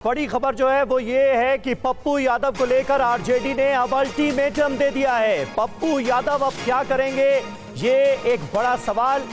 बड़ी खबर जो है वो ये है कि पप्पू यादव को लेकर आरजेडी ने अब अल्टीमेटम दे दिया है। पप्पू यादव अब क्या करेंगे, ये एक बड़ा सवाल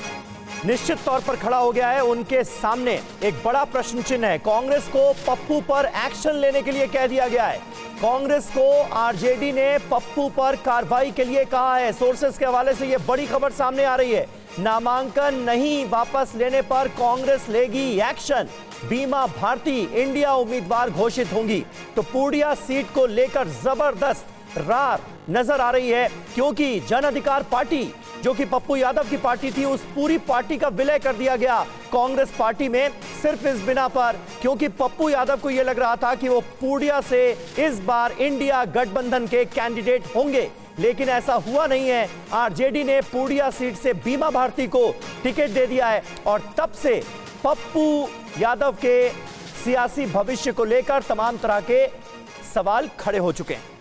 निश्चित तौर पर खड़ा हो गया है। उनके सामने एक बड़ा प्रश्न चिन्ह है। कांग्रेस को पप्पू पर एक्शन लेने के लिए कह दिया गया है। कांग्रेस को आरजेडी ने पप्पू पर कार्रवाई के लिए कहा है। सोर्सेस के हवाले से यह बड़ी खबर सामने आ रही है। नामांकन नहीं वापस लेने पर कांग्रेस लेगी एक्शन। बीमा भारती इंडिया उम्मीदवार घोषित होंगी। तो पूर्णिया सीट को लेकर जबरदस्त रार नजर आ रही है, क्योंकि जन अधिकार पार्टी जो कि पप्पू यादव की पार्टी थी, उस पूरी पार्टी का विलय कर दिया गया कांग्रेस पार्टी में, सिर्फ इस बिना पर क्योंकि पप्पू यादव को यह लग रहा था कि वो पूर्णिया से इस बार इंडिया गठबंधन के कैंडिडेट होंगे, लेकिन ऐसा हुआ नहीं है। आरजेडी ने पूर्णिया सीट से बीमा भारती को टिकट दे दिया है और तब से पप्पू यादव के सियासी भविष्य को लेकर तमाम तरह के सवाल खड़े हो चुके हैं।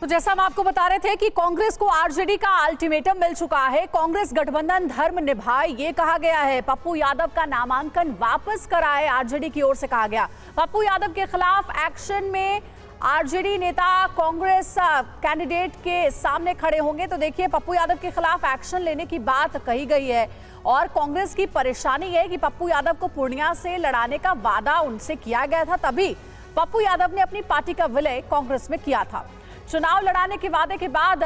तो जैसा हम आपको बता रहे थे कि कांग्रेस को आरजेडी का अल्टीमेटम मिल चुका है। कांग्रेस गठबंधन धर्म निभाए, ये कहा गया है। पप्पू यादव का नामांकन वापस कराए, आरजेडी की ओर से कहा गया। पप्पू यादव के खिलाफ एक्शन में आरजेडी नेता कांग्रेस कैंडिडेट के सामने खड़े होंगे। तो देखिए, पप्पू यादव के खिलाफ एक्शन लेने की बात कही गई है और कांग्रेस की परेशानी है कि पप्पू यादव को पूर्णिया से लड़ाने का वादा उनसे किया गया था, तभी पप्पू यादव ने अपनी पार्टी का विलय कांग्रेस में किया था। चुनाव लड़ाने के वादे के बाद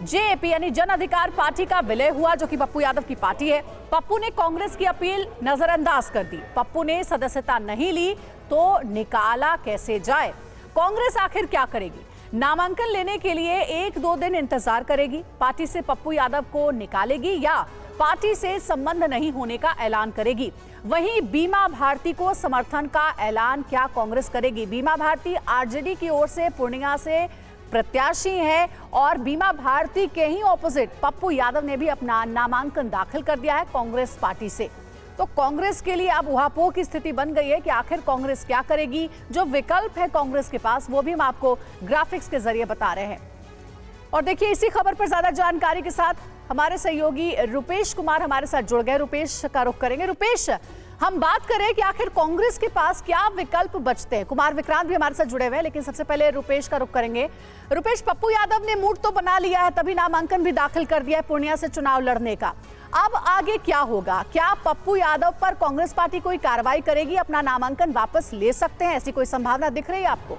जेएपी यानी जन अधिकार पार्टी का विलय हुआ, जो कि पप्पू यादव की पार्टी है। पप्पू ने कांग्रेस की अपील नजरअंदाज कर दी। पप्पू ने सदस्यता नहीं ली तो निकाला कैसे जाए। कांग्रेस आखिर क्या करेगी? नामांकन लेने के लिए 1-2 दिन इंतजार करेगी, पार्टी से पप्पू यादव को निकालेगी या पार्टी से संबंध नहीं होने का ऐलान करेगी। वहीं बीमा भारती को समर्थन का ऐलान क्या कांग्रेस करेगी? बीमा भारती आरजेडी की ओर से पूर्णिया से प्रत्याशी है और बीमा भारती के ही ऑपोजिट पप्पू यादव ने भी अपना नामांकन दाखिल कर दिया है कांग्रेस पार्टी से। तो कांग्रेस के लिए अब उहापोह की स्थिति बन गई है कि आखिर कांग्रेस क्या करेगी। जो विकल्प है कांग्रेस के पास, वो भी हम आपको ग्राफिक्स के जरिए बता रहे हैं। और देखिए, इसी खबर पर ज्यादा जानकारी के साथ हमारे सहयोगी रुपेश कुमार हमारे साथ जुड़ गए। रुपेश का रुख करेंगे। रुपेश, हम बात करें कि आखिर कांग्रेस के पास क्या विकल्प बचते हैं। कुमार विक्रांत भी हमारे साथ जुड़े हुए हैं, लेकिन सबसे पहले रुपेश का रुख करेंगे। रुपेश, पप्पू यादव ने मूड तो बना लिया है, तभी नामांकन भी दाखिल कर दिया है पूर्णिया से चुनाव लड़ने का। अब आगे क्या होगा? क्या पप्पू यादव पर कांग्रेस पार्टी कोई कार्रवाई करेगी, अपना नामांकन वापस ले सकते हैं? ऐसी कोई संभावना दिख रही है आपको?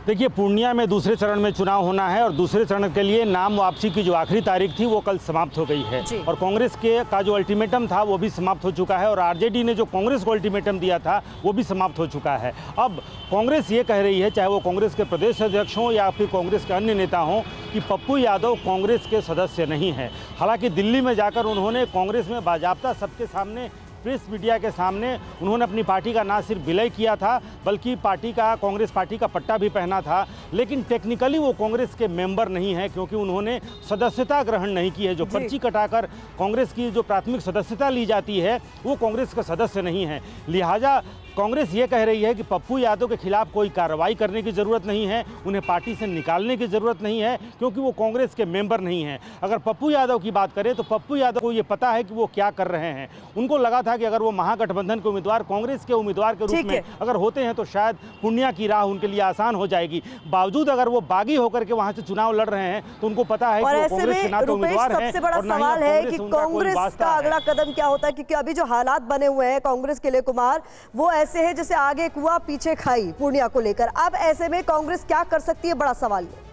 देखिए, पूर्णिया में दूसरे चरण में चुनाव होना है और दूसरे चरण के लिए नाम वापसी की जो आखिरी तारीख थी वो कल समाप्त हो गई है और कांग्रेस का जो अल्टीमेटम था वो भी समाप्त हो चुका है और आरजेडी ने जो कांग्रेस को अल्टीमेटम दिया था वो भी समाप्त हो चुका है। अब कांग्रेस ये कह रही है, चाहे वो कांग्रेस के प्रदेश अध्यक्ष हों या फिर कांग्रेस के अन्य नेता हों, कि पप्पू यादव कांग्रेस के सदस्य नहीं है। हालांकि दिल्ली में जाकर उन्होंने कांग्रेस में बाजाप्ता सबके सामने, प्रेस मीडिया के सामने उन्होंने अपनी पार्टी का ना सिर्फ विलय किया था बल्कि कांग्रेस पार्टी का पट्टा भी पहना था, लेकिन टेक्निकली वो कांग्रेस के मेंबर नहीं है क्योंकि उन्होंने सदस्यता ग्रहण नहीं की है। जो पर्ची कटाकर कांग्रेस की जो प्राथमिक सदस्यता ली जाती है वो कांग्रेस का सदस्य नहीं है। लिहाजा कांग्रेस ये कह रही है कि पप्पू यादव के खिलाफ कोई कार्रवाई करने की ज़रूरत नहीं है, उन्हें पार्टी से निकालने की ज़रूरत नहीं है क्योंकि वो कांग्रेस के मेंबर नहीं हैं। अगर पप्पू यादव की बात करें तो पप्पू यादव को ये पता है कि वो क्या कर रहे हैं। उनको लगा था कि अगर वो महागठबंधन के उम्मीदवार कांग्रेस के उम्मीदवार के रूप में अगर होते हैं तो शायद पूर्णिया की राह उनके लिए आसान हो जाएगी। बावजूद अगर वो बागी होकर के वहाँ से चुनाव लड़ रहे हैं तो उनको पता है कि वो कांग्रेस के ना तो उम्मीदवार हैं। सबसे बड़ा सवाल है कि कांग्रेस का अगला कदम क्या होता है, क्योंकि अभी जो हालात बने हुए हैं कांग्रेस के लिए कुमार, वो ऐसे है जैसे आगे कुआ पीछे खाई पूर्णिया को लेकर। अब ऐसे में कांग्रेस क्या कर सकती है, बड़ा सवाल है।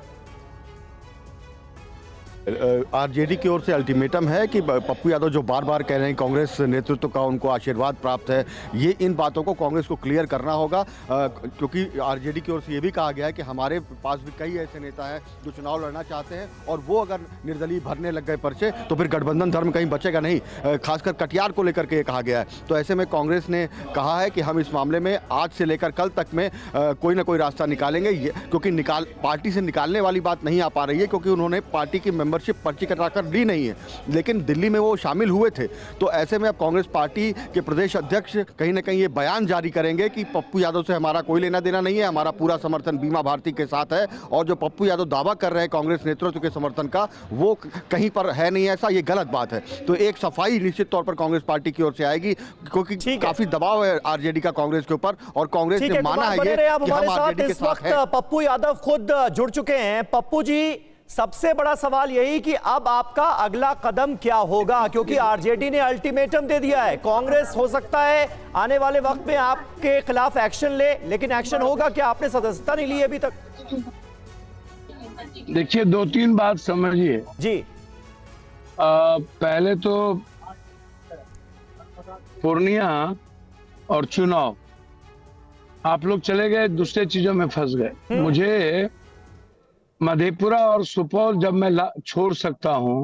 आरजेडी की ओर से अल्टीमेटम है कि पप्पू यादव जो बार बार कह रहे हैं कांग्रेस नेतृत्व का उनको आशीर्वाद प्राप्त है, ये इन बातों को कांग्रेस को क्लियर करना होगा, क्योंकि आरजेडी की ओर से ये भी कहा गया है कि हमारे पास भी कई ऐसे नेता हैं जो चुनाव लड़ना चाहते हैं और वो अगर निर्दलीय भरने लग गए पर्चे तो फिर गठबंधन धर्म कहीं बचेगा नहीं, खासकर कटियार को लेकर के ये कहा गया है। तो ऐसे में कांग्रेस ने कहा है कि हम इस मामले में आज से लेकर कल तक में कोई ना कोई रास्ता निकालेंगे, क्योंकि पार्टी से निकालने वाली बात नहीं आ पा रही है, क्योंकि उन्होंने पार्टी की मेंबरशिप पर्ची कटाकर ली नहीं है, लेकिन दिल्ली में वो शामिल हुए थे। तो ऐसे में अब कांग्रेस पार्टी के प्रदेश अध्यक्ष कहीं ना कहीं ये बयान जारी करेंगे कि पप्पू यादव से हमारा कोई लेना देना नहीं है, हमारा पूरा समर्थन बीमा भारती के साथ है, और जो पप्पू यादव दावा कर रहे हैं कांग्रेस नेतृत्व के समर्थन का, वो कहीं पर है नहीं ऐसा, ये गलत बात है। तो एक सफाई निश्चित तौर पर कांग्रेस पार्टी की ओर से आएगी, क्योंकि काफी दबाव है आरजेडी का कांग्रेस के ऊपर, और कांग्रेस ने माना है ये कि हम आरजेडी के साथ हैं। पप्पू यादव खुद जुड़ चुके हैं। पप्पू जी, सबसे बड़ा सवाल यही कि अब आपका अगला कदम क्या होगा, क्योंकि आरजेडी ने अल्टीमेटम दे दिया है। कांग्रेस हो सकता है आने वाले वक्त में आपके खिलाफ एक्शन ले, लेकिन एक्शन होगा क्या? आपने सदस्यता नहीं ली अभी तक। देखिए, 2-3 बात समझिए जी। पहले तो पूर्णिया और चुनाव, आप लोग चले गए, दूसरे चीजों में फंस गए। मुझे मधेपुरा और सुपौल जब मैं छोड़ सकता हूं,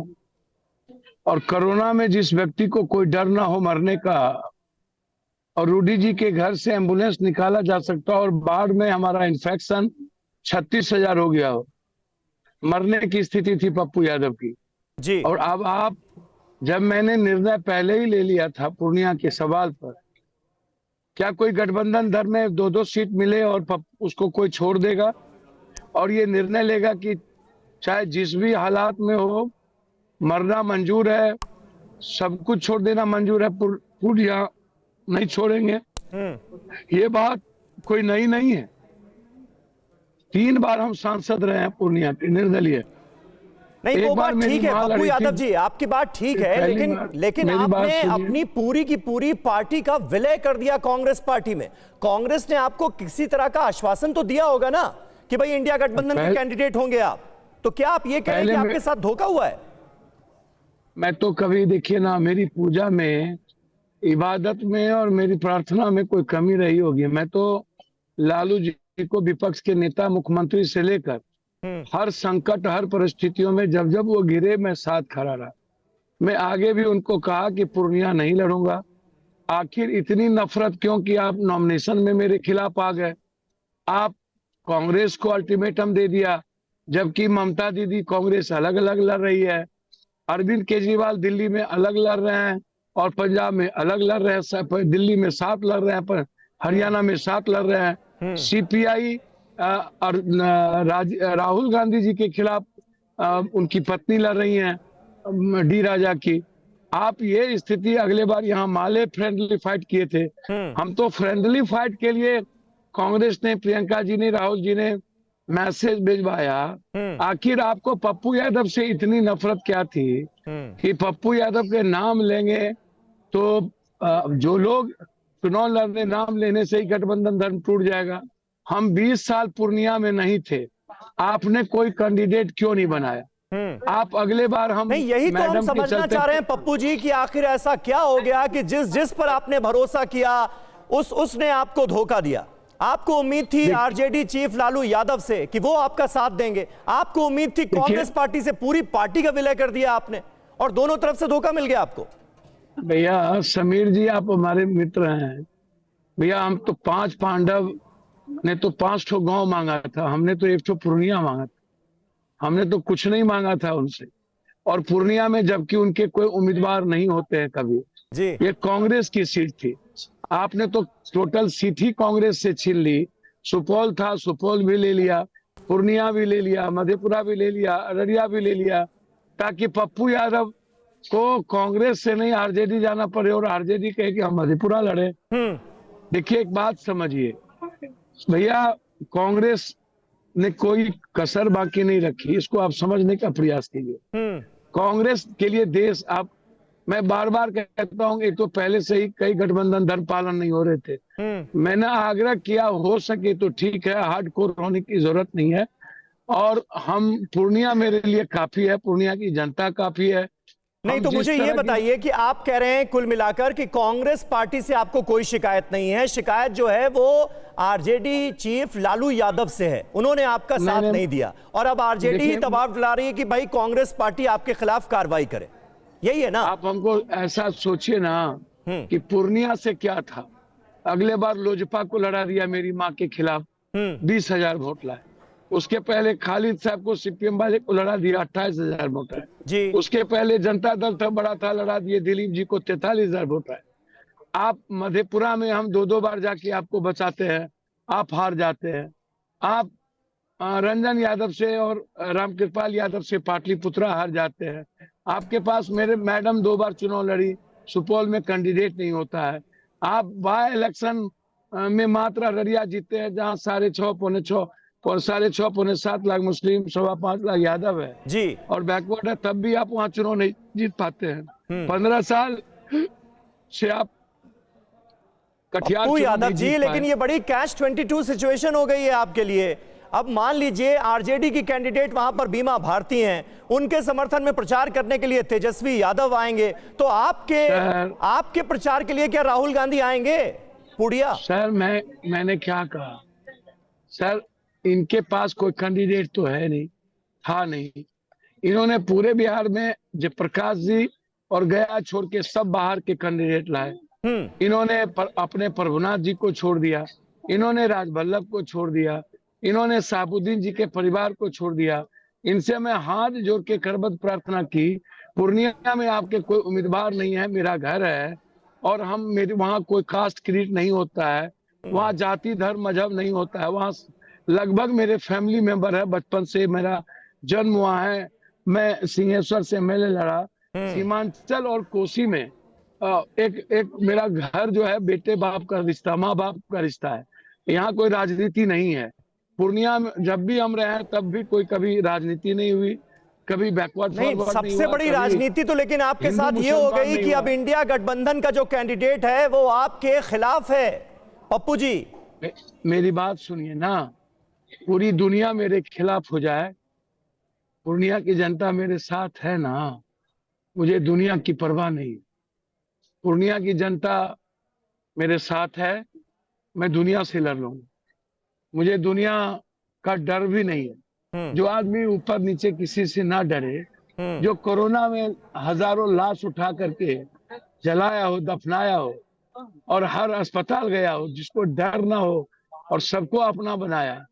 और कोरोना में जिस व्यक्ति को कोई डर ना हो मरने का, और रूडी जी के घर से एम्बुलेंस निकाला जा सकता, और बाढ़ में हमारा इन्फेक्शन 36,000 हो गया हो, मरने की स्थिति थी पप्पू यादव की जी। और अब आप, जब मैंने निर्णय पहले ही ले लिया था पूर्णिया के सवाल पर, क्या कोई गठबंधन दर में 2-2 सीट मिले और उसको कोई छोड़ देगा और ये निर्णय लेगा कि चाहे जिस भी हालात में हो, मरना मंजूर है, सब कुछ छोड़ देना मंजूर है, पूर्णिया नहीं छोड़ेंगे? ये बात कोई नई नहीं है। 3 बार हम सांसद रहे हैं पूर्णिया के निर्दलीय। नहीं, वो बात ठीक है पप्पू यादव जी, आपकी बात ठीक है, लेकिन आपने अपनी पूरी की पूरी पार्टी का विलय कर दिया कांग्रेस पार्टी में। कांग्रेस ने आपको किसी तरह का आश्वासन तो दिया होगा ना कि भाई इंडिया गठबंधन के कैंडिडेट होंगे आप, तो क्या आप ये कह रहे हैं कि आपके साथ धोखा हुआ है? मैं तो कभी, देखिए ना, मेरी पूजा में, इबादत में और मेरी प्रार्थना में कोई कमी रही होगी। मैं तो लालू जी को विपक्ष के नेता, मुख्यमंत्री से लेकर हर संकट, हर परिस्थितियों में जब जब वो गिरे, मैं साथ खड़ा रहा। मैं आगे भी उनको कहा कि पूर्णिया नहीं लड़ूंगा। आखिर इतनी नफरत क्यों कि आप नॉमिनेशन में मेरे खिलाफ आ गए? आप कांग्रेस को अल्टीमेटम दे दिया, जबकि ममता दीदी कांग्रेस अलग अलग लड़ रही है, अरविंद केजरीवाल दिल्ली में अलग लड़ रहे हैं और पंजाब में अलग लड़ रहे हैं, दिल्ली में 7 लड़ रहे हैं, पर हरियाणा में 7 लड़ रहे हैं। सीपीआई और राहुल गांधी जी के खिलाफ उनकी पत्नी लड़ रही हैं, डी राजा की। आप ये स्थिति, अगले बार यहाँ माले फ्रेंडली फाइट किए थे, हम तो फ्रेंडली फाइट के लिए कांग्रेस ने, प्रियंका जी ने, राहुल जी ने मैसेज भिजवाया। आखिर आपको पप्पू यादव से इतनी नफरत क्या थी कि पप्पू यादव के नाम लेंगे तो जो लोग चुनाव लड़ने, नाम लेने से ही गठबंधन धर्म टूट जाएगा? हम 20 साल पूर्णिया में नहीं थे, आपने कोई कैंडिडेट क्यों नहीं बनाया? आप अगले बार, हम नहीं, यही तो हम समझना चाह रहे हैं पप्पू जी कि आखिर ऐसा क्या हो गया कि जिस पर आपने भरोसा किया उसने आपको धोखा दिया। आपको उम्मीद थी आरजेडी चीफ लालू यादव से कि वो आपका साथ देंगे, आपको उम्मीद थी कांग्रेस पार्टी से, पूरी पार्टी का विलय कर दिया आपने, और दोनों तरफ से धोखा मिल गया आपको। भैया समीर जी, आप हमारे मित्र हैं भैया। हम तो 5 पांडव ने तो 5 ठो गांव मांगा था, हमने तो 1 ठो पूर्णिया मांगा था। हमने तो कुछ नहीं मांगा था उनसे, और पूर्णिया में जबकि उनके कोई उम्मीदवार नहीं होते हैं कभी जी। ये कांग्रेस की सीट थी, आपने तो टोटल सीट ही कांग्रेस से छीन ली। सुपौल था, सुपौल भी ले लिया, पूर्णिया भी ले लिया, मधेपुरा भी ले लिया, अररिया भी ले लिया, ताकि पप्पू यादव को कांग्रेस से नहीं आरजेडी जाना पड़े और आरजेडी कहे कि हम मधेपुरा लड़े। देखिए, एक बात समझिए भैया, कांग्रेस ने कोई कसर बाकी नहीं रखी, इसको आप समझने का प्रयास कीजिए। कांग्रेस के लिए देश, आप, मैं बार बार कहता हूँ, एक तो पहले से ही कई गठबंधन धर्म पालन नहीं हो रहे थे। मैंने आग्रह किया, हो सके तो ठीक है, हार्डकोर होने की जरूरत नहीं है, और हम, पूर्णिया मेरे लिए काफी है, पूर्णिया की जनता काफी है। नहीं, तो मुझे ये बताइए कि आप कह रहे हैं कुल मिलाकर कि कांग्रेस पार्टी से आपको कोई शिकायत नहीं है, शिकायत जो है वो आरजेडी चीफ लालू यादव से है, उन्होंने आपका साथ नहीं दिया, और अब आरजेडी ही दबाव डाल रही है कि भाई कांग्रेस पार्टी आपके खिलाफ कार्रवाई करे, यही है ना? आप हमको ऐसा सोचिए ना कि पूर्णिया से क्या था, अगले बार लोजपा को लड़ा दिया मेरी माँ के खिलाफ, 20,000 वोट लाए। उसके पहले खालिद साहब को सीपीएम वाले को लड़ा दिया 28,000 वोट है जी। उसके पहले जनता दल था बड़ा था, लड़ा दिए दिलीप जी को 43,000 वोट है। आप मधेपुरा में हम 2-2 बार जाके आपको बचाते हैं, आप हार जाते हैं। आप रंजन यादव से और रामकृपाल यादव से पाटलिपुत्रा हार जाते हैं। आपके पास मेरे मैडम 2 बार चुनाव लड़ी, सुपौल में कैंडिडेट नहीं होता है। आप बाय इलेक्शन में मात्र अररिया जीते हैं जहां 6.5 पौने 7 लाख मुस्लिम, 5.25 लाख यादव है जी। और बैकवर्ड है, तब भी आप वहां चुनाव नहीं जीत पाते हैं। 15 साल से आप कटिहार पप्पू चुनाव यादव नहीं जी, जीत लेकिन पाए। ये बड़ी कैच 22 सिचुएशन हो गई है आपके लिए। अब मान लीजिए आरजेडी की कैंडिडेट वहां पर बीमा भारती हैं, उनके समर्थन में प्रचार करने के लिए तेजस्वी यादव आएंगे, तो आपके प्रचार के लिए क्या राहुल गांधी आएंगे पुड़िया? सर मैंने क्या कहा सर, इनके पास कोई कैंडिडेट तो है नहीं, था नहीं। इन्होंने पूरे बिहार में जयप्रकाश जी और गया छोड़ के सब बाहर के कैंडिडेट लाए। इन्होंने अपने प्रभुनाथ जी को छोड़ दिया, इन्होंने राजवल्लभ को छोड़ दिया, इन्होंने साहबुद्दीन जी के परिवार को छोड़ दिया। इनसे मैं हाथ जोड़ के करबद्ध प्रार्थना की, पूर्णिया में आपके कोई उम्मीदवार नहीं है, मेरा घर है और मेरे वहाँ कोई कास्ट क्रीड नहीं होता है, वहाँ जाति धर्म मजहब नहीं होता है, वहाँ लगभग मेरे फैमिली मेंबर है, बचपन से मेरा जन्म वहाँ है। मैं सिंहेश्वर से एमएलए लड़ा, सीमांचल और कोसी में एक मेरा घर जो है बेटे बाप का रिश्ता, माँ बाप का रिश्ता है। यहाँ कोई राजनीति नहीं है। पूर्णिया में जब भी हम रहे तब भी कोई कभी राजनीति नहीं हुई, कभी बैकवर्ड नहीं। सबसे बड़ी राजनीति तो लेकिन आपके साथ ये हो गई कि अब इंडिया गठबंधन का जो कैंडिडेट है वो आपके खिलाफ है। पप्पू जी मेरी बात सुनिए ना, पूरी दुनिया मेरे खिलाफ हो जाए, पूर्णिया की जनता मेरे साथ है ना, मुझे दुनिया की परवाह नहीं। पूर्णिया की जनता मेरे साथ है, मैं दुनिया से लड़ लूंगा, मुझे दुनिया का डर भी नहीं है। जो आदमी ऊपर नीचे किसी से ना डरे, जो कोरोना में हजारों लाश उठा करके जलाया हो, दफनाया हो और हर अस्पताल गया हो, जिसको डर ना हो और सबको अपना बनाया,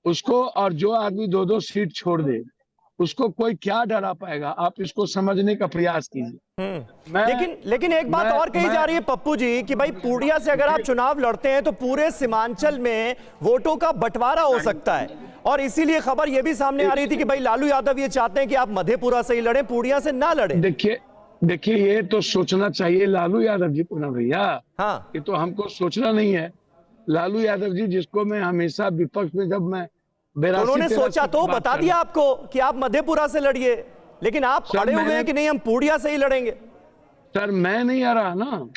उसको, और जो आदमी 2-2 सीट छोड़ दे उसको कोई क्या डरा पाएगा? आप इसको समझने का प्रयास कीजिए। लेकिन एक बात और कही जा रही है पप्पू जी कि भाई पूर्णिया से अगर आप चुनाव लड़ते हैं तो पूरे सीमांचल में वोटों का बंटवारा हो सकता है, और इसीलिए खबर यह भी सामने आ रही थी कि भाई लालू यादव ये चाहते हैं कि आप मधेपुरा से ही लड़ें, पूर्णिया से ना लड़ें। देखिए ये तो सोचना चाहिए लालू यादव जी को ना भैया। हाँ, ये तो हमको सोचना नहीं है। लालू यादव जी, जिसको मैं हमेशा विपक्ष में, जब मैं उन्होंने सोचा तो बता दिया आपको कि आप मधेपुरा से लड़िए, लेकिन आप अड़े हुए हैं कि नहीं हम पूर्णिया से ही लड़ेंगे। सर मैं नहीं आ रहा ना,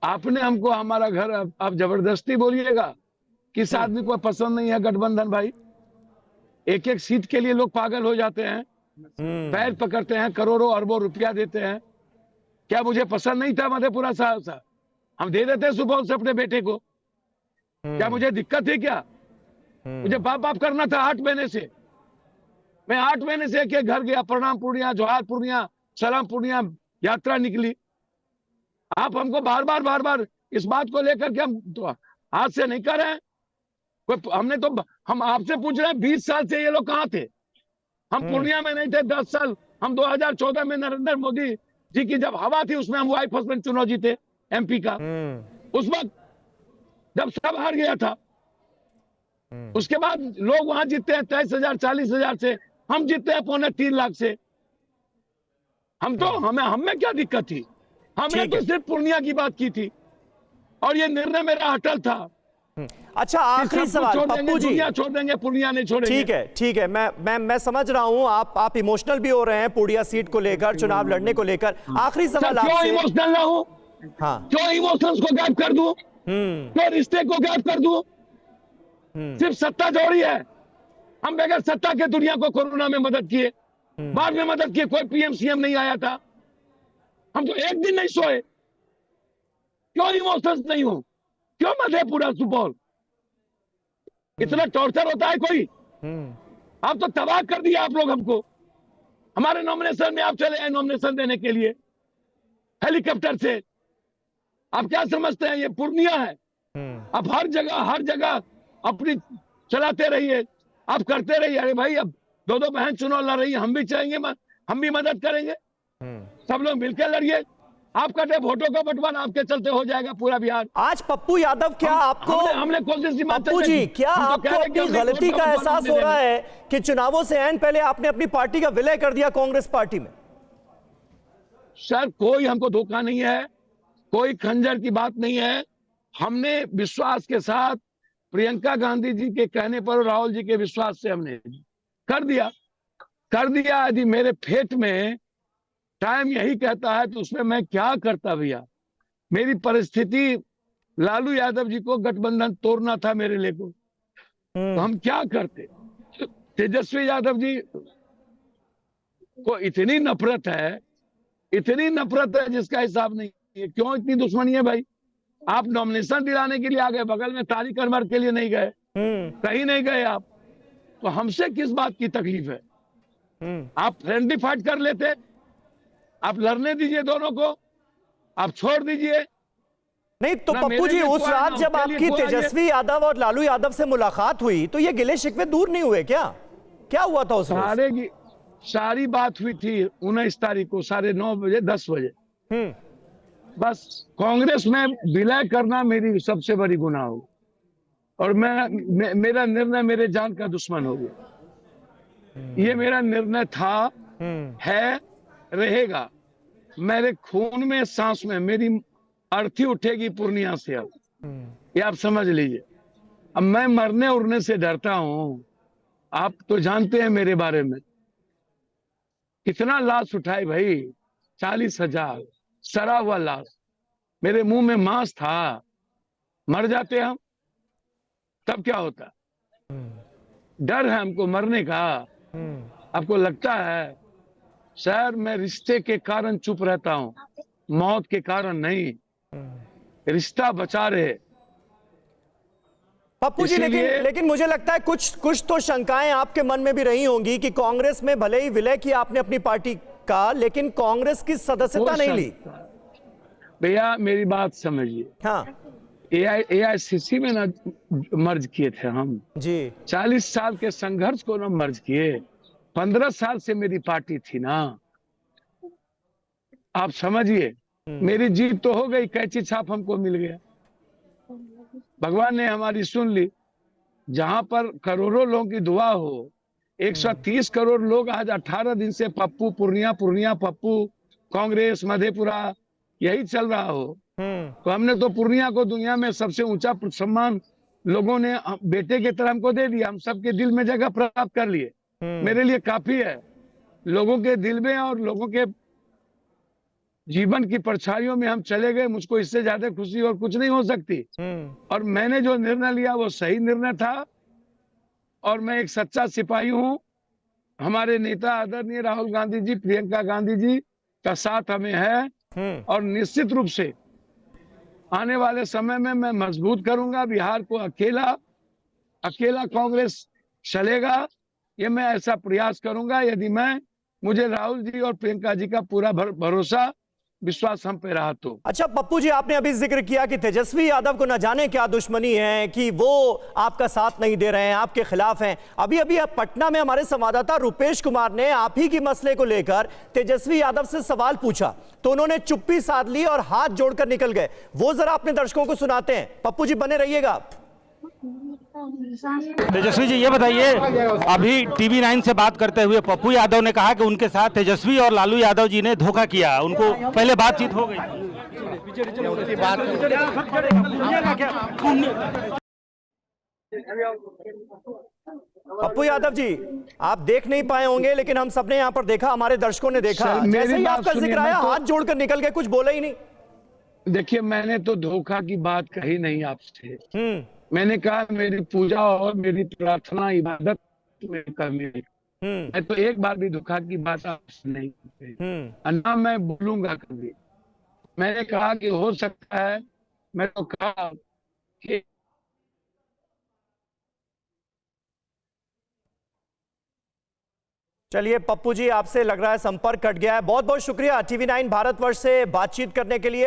आपने हमको हमारा घर, आप जबरदस्ती बोलिएगा। किस आदमी को पसंद नहीं है गठबंधन भाई? एक एक सीट के लिए लोग पागल हो जाते हैं, पैर पकड़ते हैं, करोड़ों अरबों रुपया देते हैं। क्या मुझे पसंद नहीं था मधेपुरा साहब? हम दे देते सुपौल से अपने बेटे को। क्या मुझे दिक्कत है क्या? मुझे बाप करना था 8 महीने से। मैं 8 महीने से एक घर गया, प्रणाम पूर्णिया, जोहार पूर्णिया, सलाम पूर्णिया यात्रा निकली। आप हमको बार बार इस बात को लेकर के हम तो हाथ से नहीं कर रहे हैं। हमने तो, हम आपसे पूछ रहे हैं 20 साल से ये लोग कहाँ थे? हम पूर्णिया में नहीं थे 10 साल। हम 2014 में नरेंद्र मोदी जी की जब हवा थी उसमें हम वाइस प्रेसिडेंट चुनाव जीते एमपी का। उस वक्त जब सब हार गया था, उसके बाद लोग वहां जीतते हैं 23,000 40,000 से, हम जीतते हैं 2.25 लाख से। हमें क्या दिक्कत थी? हमने तो सिर्फ पूर्णिया की बात की थी और ये निर्णय मेरा अटल था। अच्छा, आखिरी सवाल पप्पू जी, छोड़ देंगे, पूर्णिया नहीं छोड़ेंगे। ठीक है, मैं समझ रहा हूं आप इमोशनल भी हो रहे हैं पूर्णिया सीट को लेकर, चुनाव लड़ने को लेकर। आखिरी सवाल आपसे। क्यों इमोशनल ना हूं? हाँ, क्यों इमोशंस को गायब कर दूं? क्यों रिश्ते को गायब कर दूं? सिर्फ सत्ता जोड़ी है। हम बगैर सत्ता के दुनिया को कोरोना में मदद किए, बाद में मदद किए, कोई पीएम सीएम नहीं आया था। हम तो एक दिन नहीं सोए। क्यों इमोशंस नहीं हो? क्यों मधेपुरा सुपौल? इतना टॉर्चर होता है कोई? आप तो तबाह कर दिया आप लोग हमको। हमारे नॉमिनेशन में आप चले आए नॉमिनेशन देने के लिए हेलीकॉप्टर से। आप क्या समझते हैं ये पूर्णिया है? आप हर जगह अपनी चलाते रहिए, आप करते रहिए। अरे भाई, अब दो दो बहन चुनाव लड़ रही है, हम भी चाहेंगे, हम भी मदद करेंगे, सब लोग मिलकर लड़िए। आपका वोटों का बंटवारा आपके चलते हो जाएगा पूरा बिहार। आज पप्पू यादव क्या आपको हमने कोशिश पप्पू जी, क्या आपको अपनी गलती का एहसास हो रहा है कि चुनावों से ऐन पहले आपने अपनी पार्टी का विलय कर दिया कांग्रेस पार्टी में? सर, कोई हमको धोखा नहीं है, कोई खंजर की बात नहीं है। हमने विश्वास के साथ प्रियंका गांधी जी के कहने पर, राहुल जी के विश्वास से हमने कर दिया। यदि मेरे फेट में टाइम यही कहता है तो उसमें मैं क्या करता भैया। मेरी परिस्थिति लालू यादव जी को गठबंधन तोड़ना था मेरे लिए तो हम क्या करते। तेजस्वी यादव जी को इतनी नफरत है जिसका हिसाब नहीं है। क्यों इतनी दुश्मनी है भाई? आप नॉमिनेशन दिलाने के लिए आ गए, बगल में तारीख अनवर के लिए नहीं गए, कहीं नहीं गए आप, तो हमसे किस बात की तकलीफ है? आप फ्रेंडली फाइट कर लेते, आप लड़ने दीजिए दोनों को, आप छोड़ दीजिए। नहीं तो पप्पू जी, उस रात जब आपकी तेजस्वी यादव और लालू यादव से मुलाकात हुई तो ये गिले शिकवे दूर नहीं हुए क्या? क्या हुआ था उस रोज? सारी बात हुई थी 19 तारीख को 9:30 बजे 10 बजे। बस कांग्रेस में विलय करना मेरी सबसे बड़ी गुनाह हो, और मेरा निर्णय मेरे जान का दुश्मन हो गया। ये मेरा निर्णय था, है, रहेगा। मेरे खून में, सांस में मेरी अर्थी उठेगी पूर्णिया से। अब ये आप समझ लीजिए। अब मैं मरने उड़ने से डरता हूं। आप तो जानते हैं मेरे बारे में, कितना लाश उठाए भाई, 40,000 सड़ा हुआ लाश, मेरे मुंह में मांस था। मर जाते हम तब क्या होता? डर है हमको मरने का। आपको लगता है सर मैं रिश्ते के कारण चुप रहता हूं, मौत के कारण नहीं। रिश्ता बचा रहे पप्पू जी। लेकिन मुझे लगता है कुछ तो शंकाएं आपके मन में भी रही होंगी कि कांग्रेस में भले ही विलय किया आपने अपनी पार्टी का, लेकिन कांग्रेस की सदस्यता नहीं ली। भैया मेरी बात समझिए। हाँ, AICC में ना मर्ज किए थे हम जी। 40 साल के संघर्ष को ना मर्ज किए। 15 साल से मेरी पार्टी थी ना, आप समझिए। मेरी जीत तो हो गई, कैंची छाप हमको मिल गया, भगवान ने हमारी सुन ली। जहां पर करोड़ों लोगों की दुआ हो, 130 करोड़ लोग आज 18 दिन से पप्पू पूर्णिया पप्पू, कांग्रेस मधेपुरा यही चल रहा हो, तो हमने तो पूर्णिया को दुनिया में सबसे ऊंचा सम्मान लोगों ने बेटे की तरह हमको दे दिया। हम सबके दिल में जगह प्राप्त कर लिए। मेरे लिए काफी है। लोगों के दिल में और लोगों के जीवन की परछाइयों में हम चले गए। मुझको इससे ज्यादा खुशी और कुछ नहीं हो सकती। और मैंने जो निर्णय लिया वो सही निर्णय था, और मैं एक सच्चा सिपाही हूं। हमारे नेता आदरणीय राहुल गांधी जी, प्रियंका गांधी जी का साथ हमें है, और निश्चित रूप से आने वाले समय में मैं मजबूत करूंगा बिहार को। अकेला कांग्रेस चलेगा, ये मैं ऐसा प्रयास करूंगा यदि मुझे राहुल जी और प्रियंका जी का पूरा भरोसा विश्वास हम पे रहा तो। अच्छा पप्पू जी, आपने अभी जिक्र किया कि तेजस्वी यादव को न जाने क्या दुश्मनी है कि वो आपका साथ नहीं दे रहे हैं, आपके खिलाफ हैं। अभी पटना में हमारे संवाददाता रुपेश कुमार ने आप ही की मसले को लेकर तेजस्वी यादव से सवाल पूछा तो उन्होंने चुप्पी साध ली और हाथ जोड़कर निकल गए। वो जरा अपने दर्शकों को सुनाते हैं। पप्पू जी बने रहिएगा आप। तेजस्वी जी ये बताइए, अभी TV9 से बात करते हुए पप्पू यादव ने कहा कि उनके साथ तेजस्वी और लालू यादव जी ने धोखा किया, उनको पहले बातचीत हो गई। पप्पू यादव जी आप देख नहीं पाए होंगे, लेकिन हम सबने यहाँ पर देखा, हमारे दर्शकों ने देखा। जैसे ही आपका जिक्र आया हाथ जोड़कर निकल गए, कुछ बोला ही नहीं। देखिए मैंने तो धोखा की बात कही नहीं आपसे। मैंने कहा मेरी पूजा और मेरी प्रार्थना इबादत में कमी है। मैं तो एक बार भी धोखा की बात आपसे नहीं की, ना मैं बोलूंगा कभी। मैंने कहा कि हो सकता है, मैं तो कहा कि चलिए पप्पू जी, आपसे लग रहा है संपर्क कट गया है। बहुत बहुत शुक्रिया TV9 भारतवर्ष से बातचीत करने के लिए।